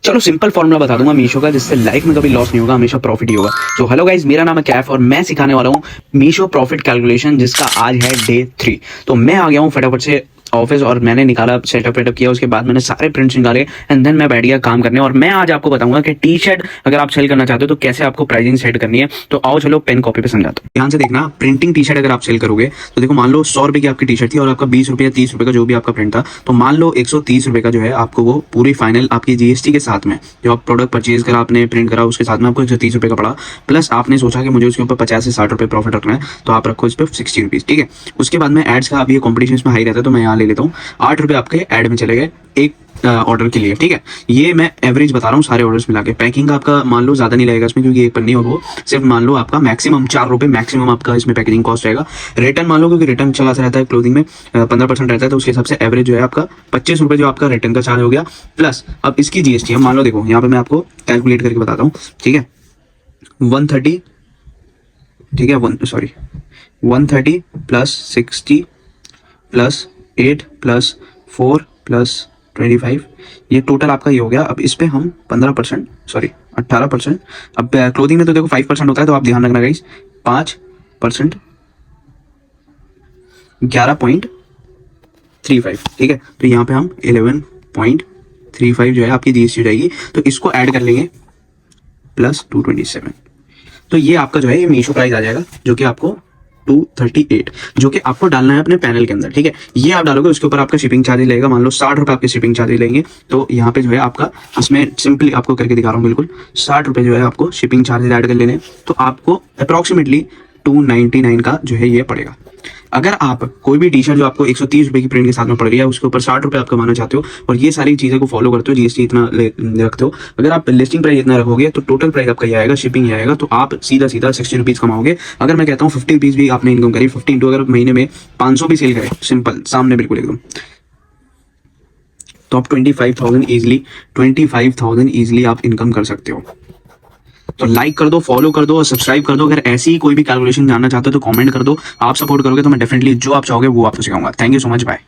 चलो simple formula बता दूंगा मीशो का, जिससे लाइफ में कभी लॉस नहीं होगा, हमेशा प्रॉफिट ही होगा। तो हेलो गाइज, मेरा नाम है कैफ और मैं सिखाने वाला हूँ मीशो प्रॉफिट कैलकुलेशन, जिसका आज है डे 3। तो मैं आ गया हूँ फटाफट से ऑफिस और मैंने निकाला, सेटअप किया, उसके बाद मैंने सारे प्रिंट्स निकाले एंड देन मैं बैठ गया काम करने। और मैं आज आपको बताऊंगा कि टी शर्ट अगर आप सेल करना चाहते हो तो कैसे आपको प्राइसिंग सेट करनी है। तो आओ चलो पेन कॉपी पे समझाता हूँ। ध्यान से देखना, प्रिंटिंग टी शर्ट अगर आप सेल करोगे तो देखो, मान लो 100 रुपए की आपकी टी शर्ट थी और आपका 20 रुपए या 30 रुपए का जो भी आपका प्रिंट था, तो मान लो 130 रुपए का जो है आपको वो पूरी फाइनल आपकी जीएसटी के साथ में, जो आप प्रोडक्ट परचेज करा, आपने प्रिंट करा, उसके साथ में आपको 130 रुपए का पड़ा। प्लस आपने सोचा कि मुझे उसके ऊपर 50 से 60 रुपए प्रॉफिट रखना है, तो आप रखो इस पर 60 रुपीज, ठीक है। उसके बाद में एड्स का, अभी ये कॉम्पिटिशन इसमें हाई रहता है तो मैं यहाँ ले लेता हूँ 8 रुपए आपके ऐड में चले गए एक ऑर्डर के लिए, ठीक है। ये मैं एवरेज बता रहा हूँ सारे ऑर्डर्स मिला के। पैकिंग का आपका मान लो ज्यादा नहीं लगेगा इसमें, क्योंकि एक पन्नी और वो सिर्फ मान लो आपका मैक्सिमम 4 रुपए मैक्सिमम आपका इसमें पैकेजिंग कॉस्ट रहेगा। रिटर्न मान लो, क्योंकि रिटर्न चला रहता है क्लोथिंग में 15% रहता है, तो उसके हिसाब से एवरेज जो है आपका 25 रुपए जो आपका रिटर्न का चार्ज हो गया। प्लस अब इसकी जीएसटी मान लो, देखो यहाँ पे मैं आपको कैलकुलेट करके बताता हूँ, ठीक है। 130, ठीक है, 130 प्लस 60 प्लस 8 प्लस 4 प्लस 25, ये टोटल आपका ये हो गया। अब इस पे हम 15%, सॉरी 18%, अब क्लोथिंग में तो देखो 5% होता है, तो आप ध्यान रखना गाइस, 5%, 11.35, ठीक है। तो यहाँ पे हम 11.35 जो है आपकी जीएसटी हो जाएगी, तो इसको ऐड कर लेंगे प्लस 227, तो ये आपका जो है ये मीशो प्राइस आ जाएगा, जो कि आपको 238, जो कि आपको डालना है अपने पैनल के अंदर, ठीक है। ये आप डालोगे, उसके ऊपर आपका शिपिंग चार्ज लगेगा, मान लो 60 रुपए आपके शिपिंग चार्ज लेंगे। तो यहाँ पे जो है आपका, इसमें सिंपली आपको करके दिखा रहा हूँ, बिल्कुल 60 रुपए जो है आपको शिपिंग चार्ज ऐड कर लेने, तो आपको अप्रोक्सीमेटली 299 का जो है ये पड़ेगा। अगर आप कोई भी टी शर्ट जो आपको 130 रुपए की प्रिंट के साथ में पड़ रही है, उसके ऊपर 60 रुपए आप कमाना चाहते हो और ये सारी चीजें को फॉलो करते हो, जीएसटी इतना रखते हो, अगर आप लिस्टिंग प्राइस इतना रखोगे तो टोटल प्राइस आपका ये आएगा, शिपिंग ये आएगा, तो आप सीधा 60 रुपीज कमाओगे। अगर मैं कहता हूँ 50 रुपीज भी आपने इनकम करी, 50 इंटू अगर महीने में 500 भी सेल करें, सिंपल सामने बिल्कुल एकदम, तो आप 25,000 ईजिली आप इनकम कर सकते हो। तो लाइक कर दो, फॉलो कर दो और सब्सक्राइब कर दो। अगर ऐसी ही कोई भी कैलकुलेशन जानना चाहते हो तो कमेंट कर दो, आप सपोर्ट करोगे तो मैं डेफिनेटली जो आप चाहोगे वो आपको सिखाऊंगा। Thank you so much, bye.